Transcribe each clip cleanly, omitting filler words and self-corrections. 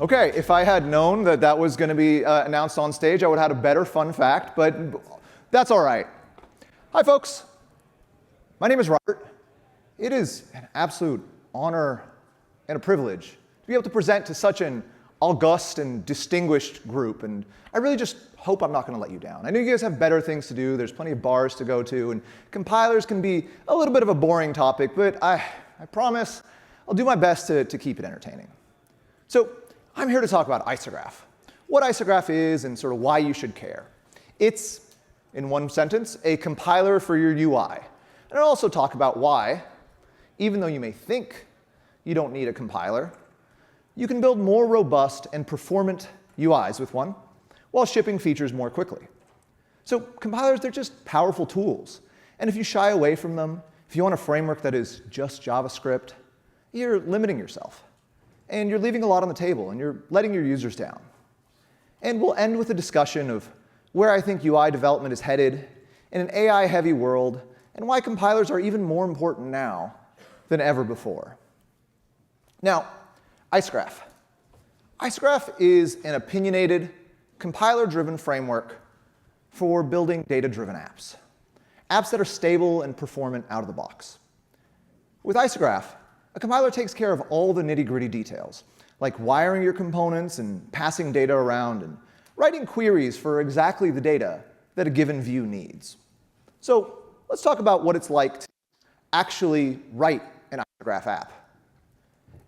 OK, if I had known that that was going to be announced on stage, I would have had a better fun fact, but that's all right. Hi, folks. My name is Robert. It is an absolute honor and a privilege to be able to present to such an august and distinguished group, and I really just hope I'm not going to let you down. I know you guys have better things to do. There's plenty of bars to go to, and compilers can be a little bit of a boring topic, but I promise I'll do my best to keep it entertaining. So I'm here to talk about Isograph, what Isograph is and sort of why you should care. It's, in one sentence, a compiler for your UI. And I'll also talk about why, even though you may think you don't need a compiler, you can build more robust and performant UIs with one while shipping features more quickly. So compilers, they're just powerful tools. And if you shy away from them, if you want a framework that is just JavaScript, you're limiting yourself. And you're leaving a lot on the table, and you're letting your users down. And we'll end with a discussion of where I think UI development is headed in an AI-heavy world, and why compilers are even more important now than ever before. Now, Isograph. Isograph is an opinionated, compiler-driven framework for building data-driven apps. Apps that are stable and performant out of the box. With Isograph, a compiler takes care of all the nitty-gritty details, like wiring your components and passing data around and writing queries for exactly the data that a given view needs. So let's talk about what it's like to actually write an Isograph app.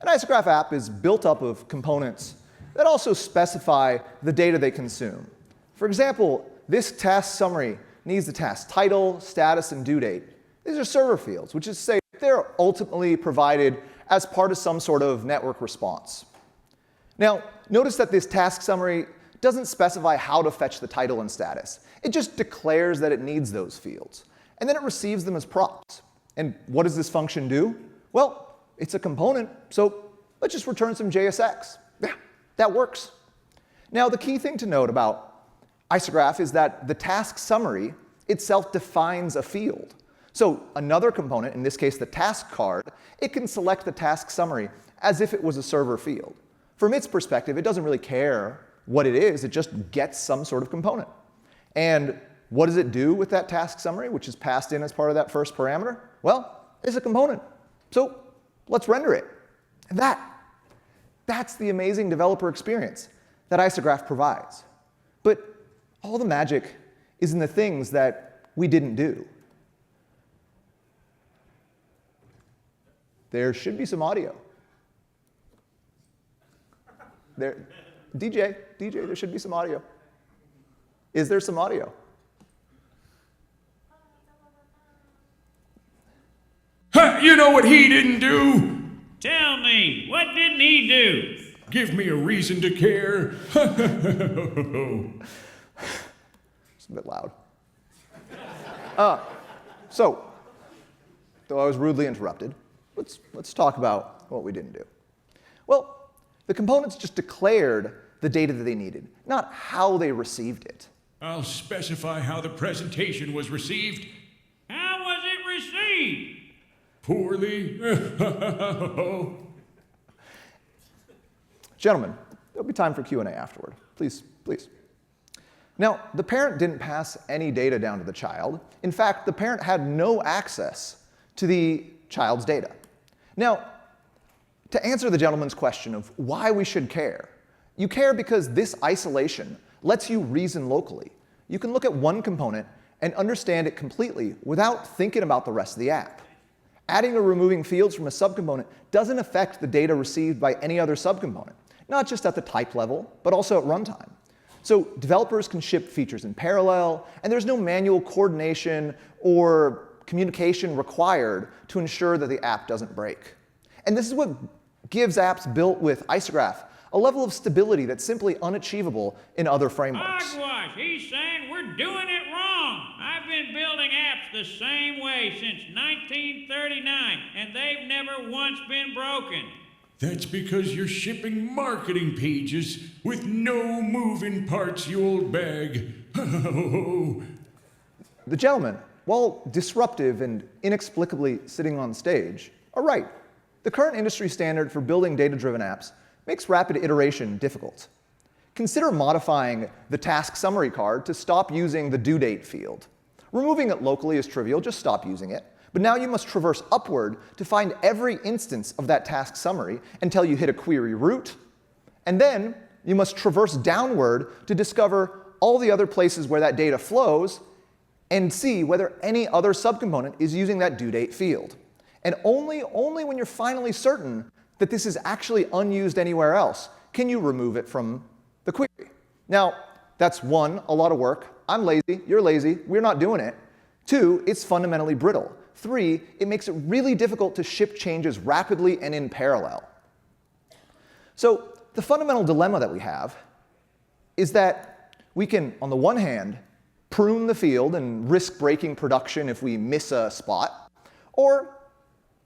An Isograph app is built up of components that also specify the data they consume. For example, this task summary needs the task title, status, and due date. These are server fields, which is to say they're ultimately provided as part of some sort of network response. Now, notice that this task summary doesn't specify how to fetch the title and status. It just declares that it needs those fields. And then it receives them as props. And what does this function do? Well, it's a component, so let's just return some JSX. Yeah, that works. Now, the key thing to note about Isograph is that the task summary itself defines a field. So another component, in this case the task card, it can select the task summary as if it was a server field. From its perspective, it doesn't really care what it is. It just gets some sort of component. And what does it do with that task summary, which is passed in as part of that first parameter? Well, it's a component. So let's render it. And that's the amazing developer experience that Isograph provides. But all the magic is in the things that we didn't do. There should be some audio. DJ, there should be some audio. Is there some audio? Ha! You know what he didn't do? Tell me, what didn't he do? Give me a reason to care. It's a bit loud. So, though I was rudely interrupted, let's talk about what we didn't do. Well, the components just declared the data that they needed, not how they received it. I'll specify how the presentation was received. How was it received? Poorly. Gentlemen, there'll be time for Q&A afterward. Please, please. Now, the parent didn't pass any data down to the child. In fact, the parent had no access to the child's data. Now, to answer the gentleman's question of why we should care, you care because this isolation lets you reason locally. You can look at one component and understand it completely without thinking about the rest of the app. Adding or removing fields from a subcomponent doesn't affect the data received by any other subcomponent, not just at the type level, but also at runtime. So developers can ship features in parallel, and there's no manual coordination or communication required to ensure that the app doesn't break. And this is what gives apps built with Isograph a level of stability that's simply unachievable in other frameworks. Hogwash, he's saying we're doing it wrong. I've been building apps the same way since 1939, and they've never once been broken. That's because you're shipping marketing pages with no moving parts, you old bag. The gentleman, while disruptive and inexplicably sitting on stage, are right. The current industry standard for building data-driven apps makes rapid iteration difficult. Consider modifying the task summary card to stop using the due date field. Removing it locally is trivial, just stop using it. But now you must traverse upward to find every instance of that task summary until you hit a query root. And then you must traverse downward to discover all the other places where that data flows and see whether any other subcomponent is using that due date field. And only when you're finally certain that this is actually unused anywhere else can you remove it from the query. Now, that's one, a lot of work. I'm lazy, you're lazy, we're not doing it. Two, it's fundamentally brittle. Three, it makes it really difficult to ship changes rapidly and in parallel. So the fundamental dilemma that we have is that we can, on the one hand, prune the field and risk breaking production if we miss a spot, or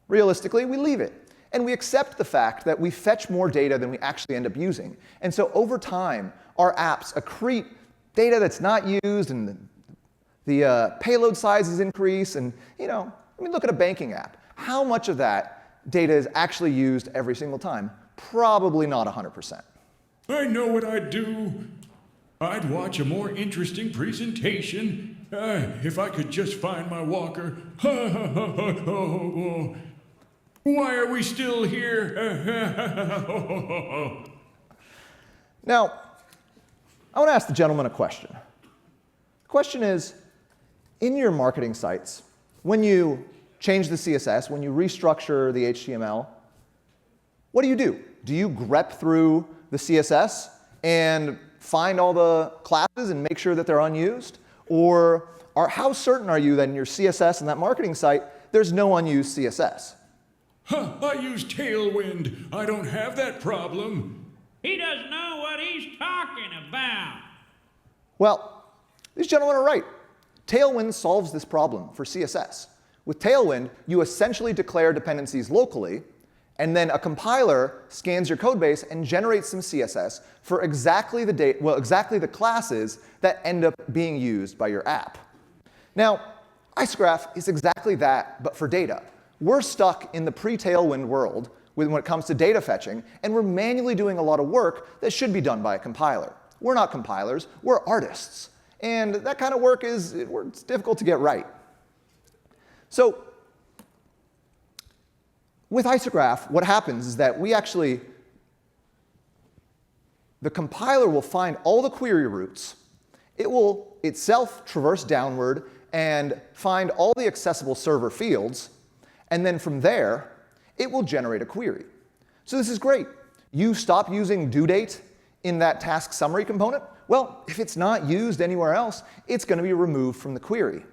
realistically, we leave it. And we accept the fact that we fetch more data than we actually end up using. And so over time, our apps accrete data that's not used, and the payload sizes increase. And look at a banking app. How much of that data is actually used every single time? Probably not 100%. I know what I'd do. I'd watch a more interesting presentation. If I could just find my walker. Why are we still here? Now, I want to ask the gentleman a question. The question is, in your marketing sites, when you change the CSS, when you restructure the HTML, what do? Do you grep through the CSS and find all the classes and make sure that they're unused? Or how certain are you that in your CSS and that marketing site, there's no unused CSS? I use Tailwind. I don't have that problem. He doesn't know what he's talking about. Well, these gentlemen are right. Tailwind solves this problem for CSS. With Tailwind, you essentially declare dependencies locally, and then a compiler scans your codebase and generates some CSS for exactly the classes that end up being used by your app. Now, Isograph is exactly that, but for data. We're stuck in the pre-Tailwind world when it comes to data fetching, and we're manually doing a lot of work that should be done by a compiler. We're not compilers, we're artists. And that kind of work it's difficult to get right. So with Isograph, what happens is that the compiler will find all the query roots. It will itself traverse downward and find all the accessible server fields. And then from there, it will generate a query. So this is great. You stop using due date in that task summary component. Well, if it's not used anywhere else, it's going to be removed from the query.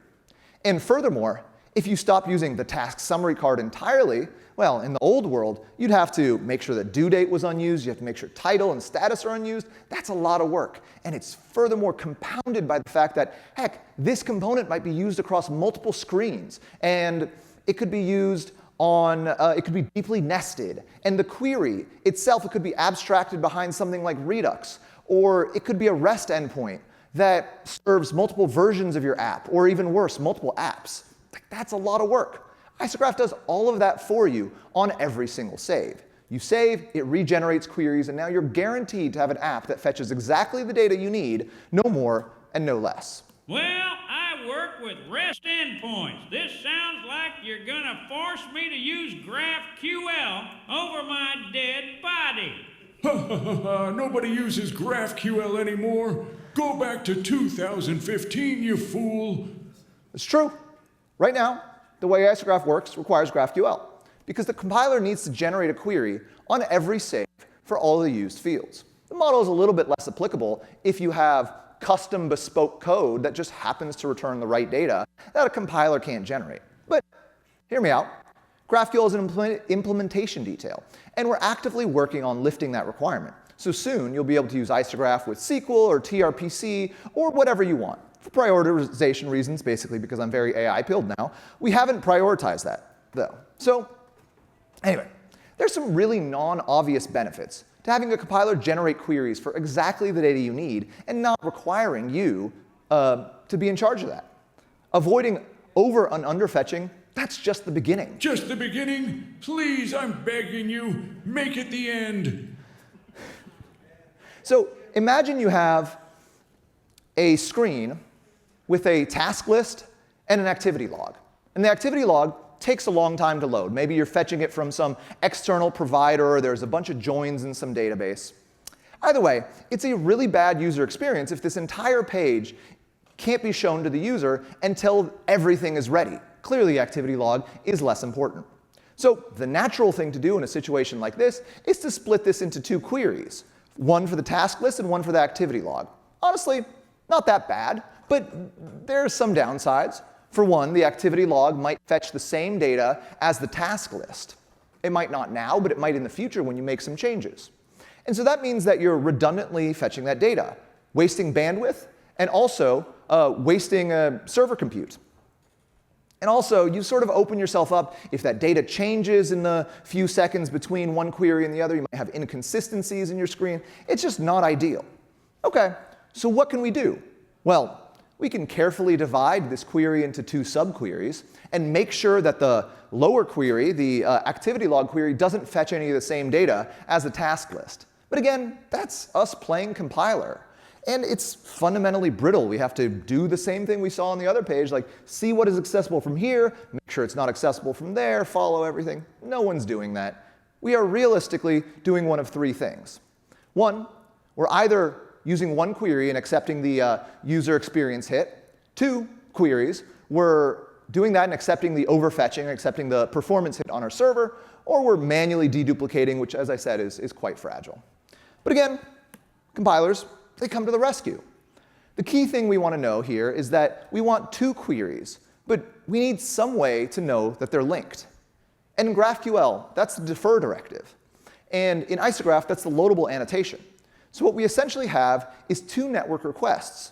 And furthermore, if you stop using the task summary card entirely, well, in the old world, you'd have to make sure that due date was unused. You have to make sure title and status are unused. That's a lot of work. And it's furthermore compounded by the fact that, heck, this component might be used across multiple screens. And it could be used it could be deeply nested. And the query itself, it could be abstracted behind something like Redux. Or it could be a REST endpoint that serves multiple versions of your app, or even worse, multiple apps. That's a lot of work. Isograph does all of that for you on every single save. You save, it regenerates queries, and now you're guaranteed to have an app that fetches exactly the data you need, no more and no less. Well, I work with REST endpoints. This sounds like you're gonna force me to use GraphQL over my dead body. Nobody uses GraphQL anymore. Go back to 2015, you fool. It's true. Right now, the way Isograph works requires GraphQL, because the compiler needs to generate a query on every save for all the used fields. The model is a little bit less applicable if you have custom bespoke code that just happens to return the right data that a compiler can't generate. But hear me out. GraphQL is an implementation detail, and we're actively working on lifting that requirement. So soon, you'll be able to use Isograph with SQL or TRPC or whatever you want. For prioritization reasons, basically because I'm very AI-pilled now, we haven't prioritized that, though. So anyway, there's some really non-obvious benefits to having a compiler generate queries for exactly the data you need and not requiring you to be in charge of that. Avoiding over and under fetching, that's just the beginning. Just the beginning? Please, I'm begging you, make it the end. So imagine you have a screen with a task list and an activity log. And the activity log takes a long time to load. Maybe you're fetching it from some external provider, or there's a bunch of joins in some database. Either way, it's a really bad user experience if this entire page can't be shown to the user until everything is ready. Clearly, the activity log is less important. So the natural thing to do in a situation like this is to split this into two queries, one for the task list and one for the activity log. Honestly, not that bad, but there's some downsides. For one, the activity log might fetch the same data as the task list. It might not now, but it might in the future when you make some changes. And so that means that you're redundantly fetching that data, wasting bandwidth, and also wasting server compute. And also, you sort of open yourself up if that data changes in the few seconds between one query and the other. You might have inconsistencies in your screen. It's just not ideal. OK, so what can we do? Well, we can carefully divide this query into two subqueries and make sure that the lower query, the activity log query, doesn't fetch any of the same data as the task list. But again, that's us playing compiler. And it's fundamentally brittle. We have to do the same thing we saw on the other page, like see what is accessible from here, make sure it's not accessible from there, follow everything. No one's doing that. We are realistically doing one of three things. One, we're either using one query and accepting the user experience hit. Two queries, we're doing that and accepting the overfetching, accepting the performance hit on our server, or we're manually deduplicating, which, as I said, is quite fragile. But again, compilers, they come to the rescue. The key thing we want to know here is that we want two queries, but we need some way to know that they're linked. And in GraphQL, that's the defer directive. And in Isograph, that's the loadable annotation. So what we essentially have is two network requests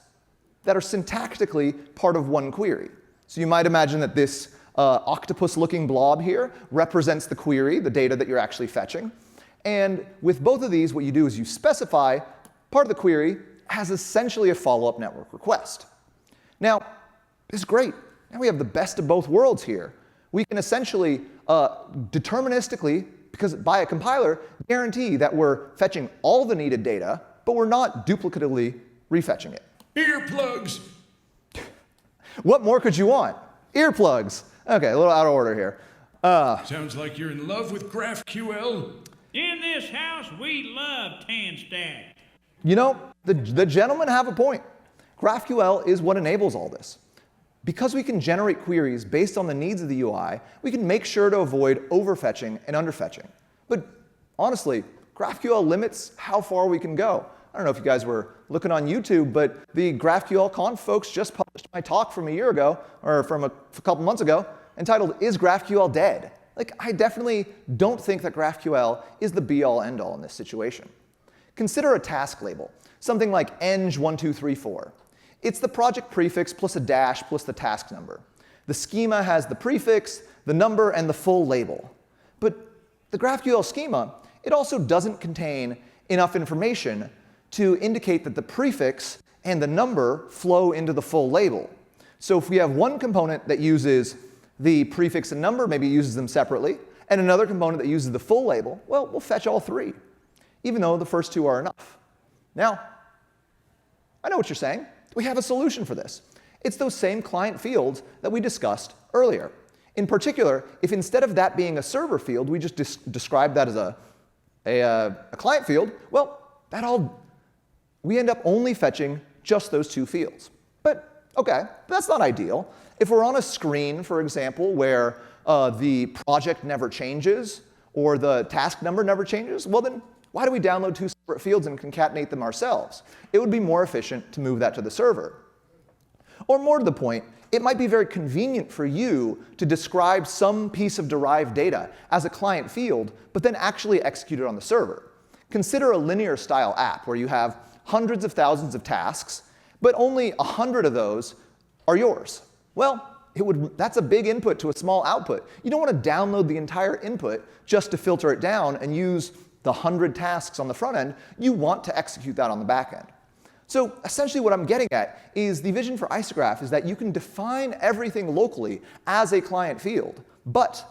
that are syntactically part of one query. So you might imagine that this octopus-looking blob here represents the query, the data that you're actually fetching. And with both of these, what you do is you specify part of the query has essentially a follow-up network request. Now, this is great. Now we have the best of both worlds here. We can essentially deterministically, because by a compiler, guarantee that we're fetching all the needed data, but we're not duplicatively refetching it. Earplugs! What more could you want? Earplugs. OK, a little out of order here. Sounds like you're in love with GraphQL. In this house, we love tan stack. You know, the gentlemen have a point. GraphQL is what enables all this. Because we can generate queries based on the needs of the UI, we can make sure to avoid overfetching and underfetching. But honestly, GraphQL limits how far we can go. I don't know if you guys were looking on YouTube, but the GraphQL Conf folks just published my talk from a year ago, or from a couple months ago, entitled, "Is GraphQL Dead?" Like, I definitely don't think that GraphQL is the be-all, end-all in this situation. Consider a task label, something like eng1234. It's the project prefix plus a dash plus the task number. The schema has the prefix, the number, and the full label. But the GraphQL schema, it also doesn't contain enough information to indicate that the prefix and the number flow into the full label. So if we have one component that uses the prefix and number, maybe it uses them separately, and another component that uses the full label, well, we'll fetch all three, even though the first two are enough. Now, I know what you're saying. We have a solution for this. It's those same client fields that we discussed earlier. In particular, if instead of that being a server field, we just describe that as a client field, well, we end up only fetching just those two fields. But OK, that's not ideal. If we're on a screen, for example, where the project never changes or the task number never changes, well, then why do we download two separate fields and concatenate them ourselves? It would be more efficient to move that to the server. Or more to the point, it might be very convenient for you to describe some piece of derived data as a client field, but then actually execute it on the server. Consider a linear style app where you have hundreds of thousands of tasks, but only 100 of those are yours. Well, that's a big input to a small output. You don't want to download the entire input just to filter it down and use the 100 tasks on the front end. You want to execute that on the back end. So essentially what I'm getting at is the vision for Isograph is that you can define everything locally as a client field, but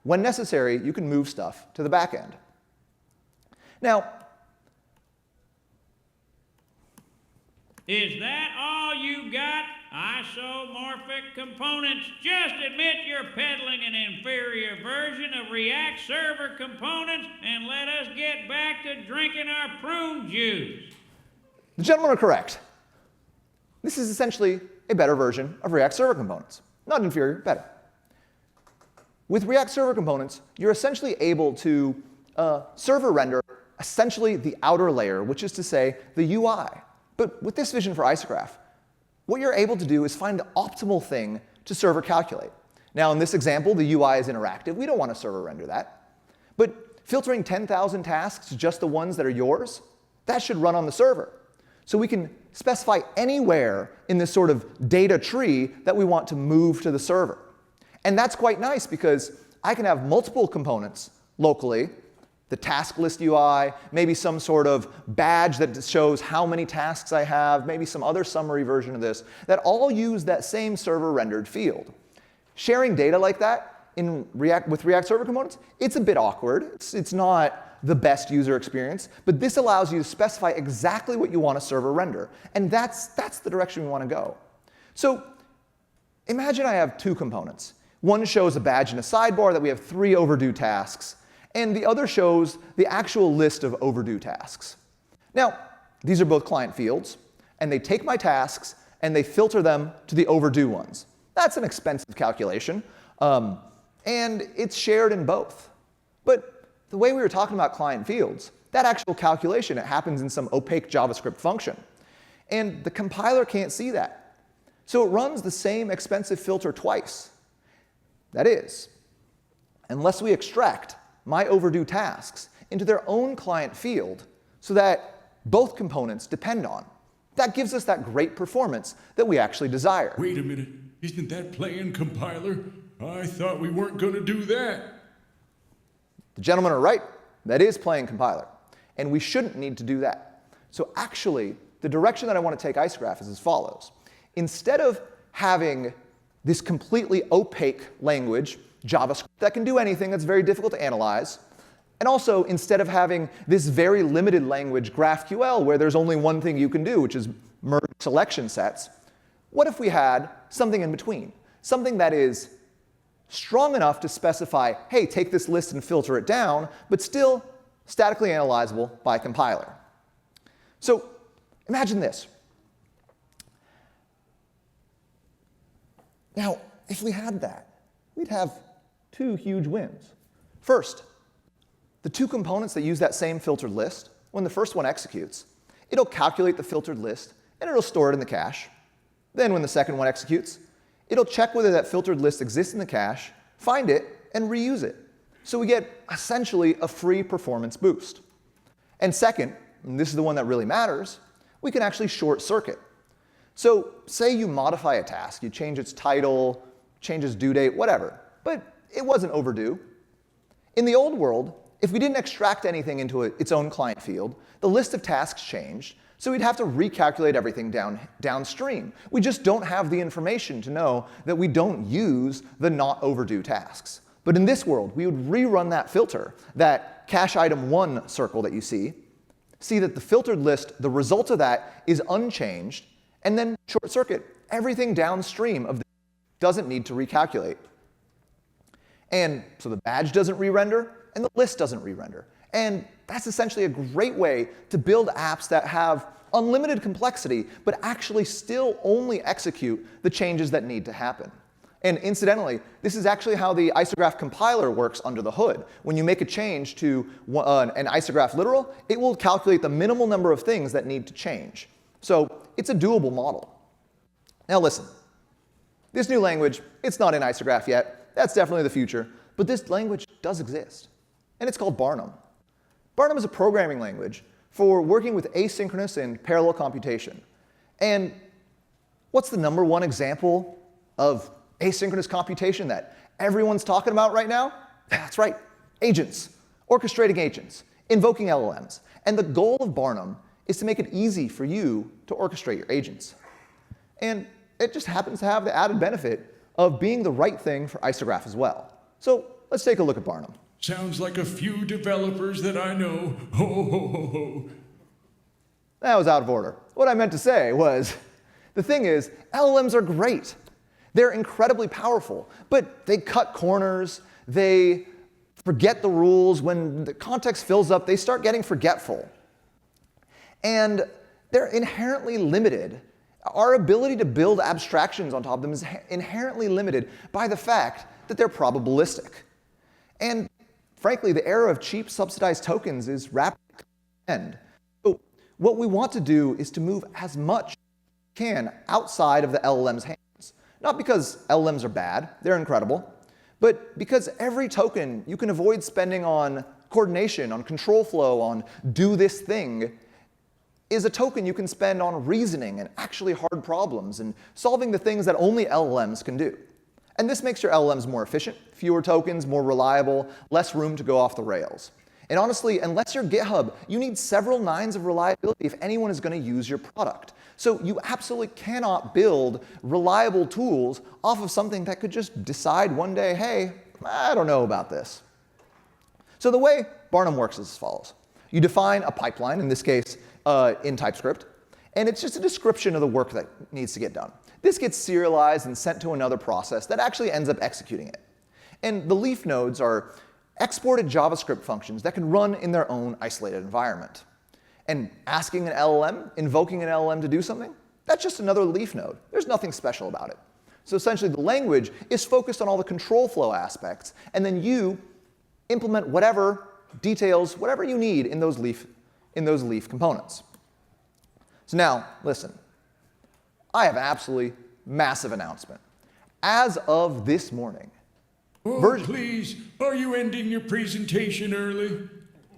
when necessary, you can move stuff to the back end. Now, Is that all you got? Isomorphic components. Just admit you're peddling an inferior version of React Server components and let us get back to drinking our prune juice. The gentlemen are correct. This is essentially a better version of React Server components. Not inferior, better. With React Server components, you're essentially able to server render essentially the outer layer, which is to say the UI. But with this vision for Isograph, what you're able to do is find the optimal thing to server calculate. Now, in this example, the UI is interactive. We don't want to server render that. But filtering 10,000 tasks to just the ones that are yours, that should run on the server. So we can specify anywhere in this sort of data tree that we want to move to the server. And that's quite nice because I can have multiple components locally, the task list UI, maybe some sort of badge that shows how many tasks I have, maybe some other summary version of this, that all use that same server rendered field. Sharing data like that with React Server components, it's a bit awkward. It's not the best user experience, but this allows you to specify exactly what you want to server render. And that's the direction we want to go. So imagine I have two components. One shows a badge in a sidebar that we have 3 overdue tasks, and the other shows the actual list of overdue tasks. Now, these are both client fields, and they take my tasks and they filter them to the overdue ones. That's an expensive calculation, and it's shared in both. But the way we were talking about client fields, that actual calculation, it happens in some opaque JavaScript function. And the compiler can't see that. So it runs the same expensive filter twice. That is, unless we extract my overdue tasks into their own client field so that both components depend on. That gives us that great performance that we actually desire. Wait a minute, isn't that playing compiler? I thought we weren't going to do that. The gentlemen are right. That is playing compiler. And we shouldn't need to do that. So actually, the direction that I want to take Isograph is as follows. Instead of having this completely opaque language, JavaScript, that can do anything that's very difficult to analyze, and also instead of having this very limited language, GraphQL, where there's only one thing you can do, which is merge selection sets, what if we had something in between? Something that is strong enough to specify, hey, take this list and filter it down, but still statically analyzable by a compiler. So imagine this. Now, if we had that, we'd have 2 huge wins. First, the 2 components that use that same filtered list, when the first one executes, it'll calculate the filtered list and it'll store it in the cache. Then when the second one executes, it'll check whether that filtered list exists in the cache, find it, and reuse it. So we get essentially a free performance boost. And second, and this is the one that really matters, we can actually short circuit. So say you modify a task, you change its title, change its due date, whatever, but it wasn't overdue. In the old world, if we didn't extract anything into its own client field, the list of tasks changed, so we'd have to recalculate everything downstream. We just don't have the information to know that we don't use the not overdue tasks. But in this world, we would rerun that filter, that cache item 1 circle that you see that the filtered list, the result of that is unchanged, and then short circuit everything downstream of this doesn't need to recalculate. And so the badge doesn't re-render, and the list doesn't re-render. And that's essentially a great way to build apps that have unlimited complexity, but actually still only execute the changes that need to happen. And incidentally, this is actually how the Isograph compiler works under the hood. When you make a change to an Isograph literal, it will calculate the minimal number of things that need to change. So it's a doable model. Now listen, this new language, it's not in Isograph yet. That's definitely the future. But this language does exist. And it's called Barnum. Barnum is a programming language for working with asynchronous and parallel computation. And what's the #1 example of asynchronous computation that everyone's talking about right now? That's right, agents, orchestrating agents, invoking LLMs. And the goal of Barnum is to make it easy for you to orchestrate your agents. And it just happens to have the added benefit of being the right thing for Isograph as well. So let's take a look at Barnum. Sounds like a few developers that I know. Ho, ho, ho, ho. That was out of order. what I meant to say was, the thing is, LLMs are great. They're incredibly powerful, but they cut corners, they forget the rules. When the context fills up, they start getting forgetful. And they're inherently limited. Our ability to build abstractions on top of them is inherently limited by the fact that they're probabilistic. And frankly, the era of cheap subsidized tokens is rapidly coming to an end. So what we want to do is to move as much as we can outside of the LLM's hands. Not because LLMs are bad, they're incredible, but because every token you can avoid spending on coordination, on control flow, on do this thing, is a token you can spend on reasoning and actually hard problems and solving the things that only LLMs can do. And this makes your LLMs more efficient, fewer tokens, more reliable, less room to go off the rails. And honestly, unless you're GitHub, you need several nines of reliability if anyone is going to use your product. So you absolutely cannot build reliable tools off of something that could just decide one day, hey, I don't know about this. So the way Barnum works is as follows. You define a pipeline, in this case, in TypeScript, and it's just a description of the work that needs to get done. This gets serialized and sent to another process that actually ends up executing it. And the leaf nodes are exported JavaScript functions that can run in their own isolated environment. And asking an LLM, invoking an LLM to do something, that's just another leaf node. There's nothing special about it. So essentially, the language is focused on all the control flow aspects, and then you implement whatever details, whatever you need in those leaf components. So now, listen. I have an absolutely massive announcement. As of this morning, please, are you ending your presentation early?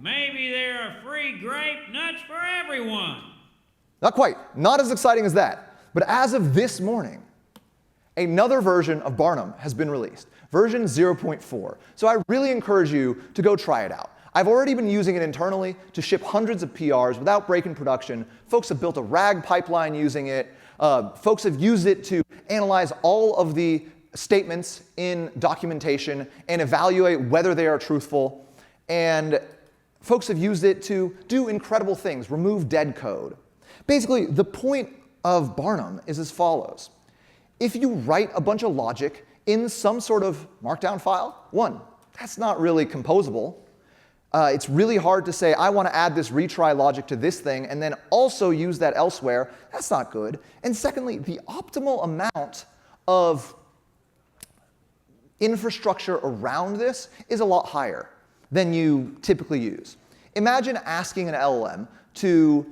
Maybe there are free grape nuts for everyone. Not quite. Not as exciting as that. But as of this morning, another version of Barnum has been released, version 0.4. So I really encourage you to go try it out. I've already been using it internally to ship hundreds of PRs without breaking production. Folks have built a RAG pipeline using it. Folks have used it to analyze all of the statements in documentation and evaluate whether they are truthful. And folks have used it to do incredible things, remove dead code. Basically, the point of Barnum is as follows. If you write a bunch of logic in some sort of markdown file, one, that's not really composable. It's really hard to say, I want to add this retry logic to this thing and then also use that elsewhere. That's not good. And secondly, the optimal amount of infrastructure around this is a lot higher than you typically use. Imagine asking an LLM to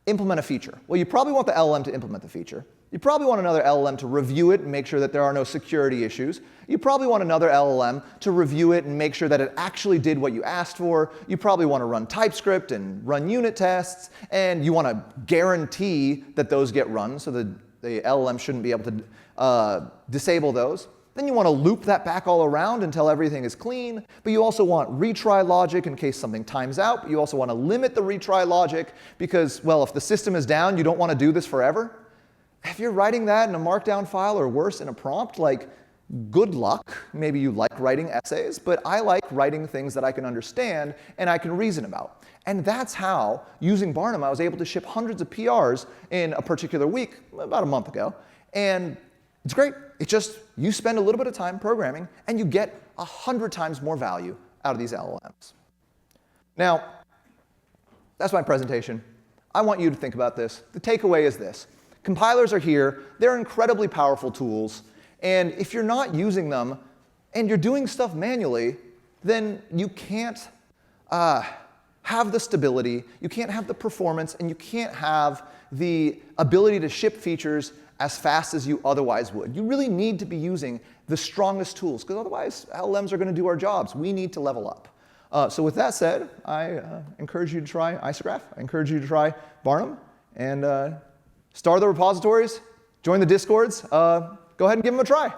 implement a feature. Well, you probably want the LLM to implement the feature. You probably want another LLM to review it and make sure that there are no security issues. You probably want another LLM to review it and make sure that it actually did what you asked for. You probably want to run TypeScript and run unit tests, and you want to guarantee that those get run so that the LLM shouldn't be able to disable those. Then you want to loop that back all around until everything is clean, but you also want retry logic in case something times out. But you also want to limit the retry logic because, well, if the system is down, you don't want to do this forever. If you're writing that in a markdown file or worse in a prompt, like, good luck. Maybe you like writing essays, but I like writing things that I can understand and I can reason about. And that's how, using Barnum, I was able to ship hundreds of PRs in a particular week, about a month ago. And it's great. It's just, you spend a little bit of time programming and you get 100 times more value out of these LLMs. Now, that's my presentation. I want you to think about this. The takeaway is this. Compilers are here. They're incredibly powerful tools. And if you're not using them and you're doing stuff manually, then you can't have the stability, you can't have the performance, and you can't have the ability to ship features as fast as you otherwise would. You really need to be using the strongest tools, because otherwise LLMs are going to do our jobs. We need to level up. So with that said, I encourage you to try Isograph. I encourage you to try Barnum. And start the repositories, join the Discords. Go ahead and give them a try.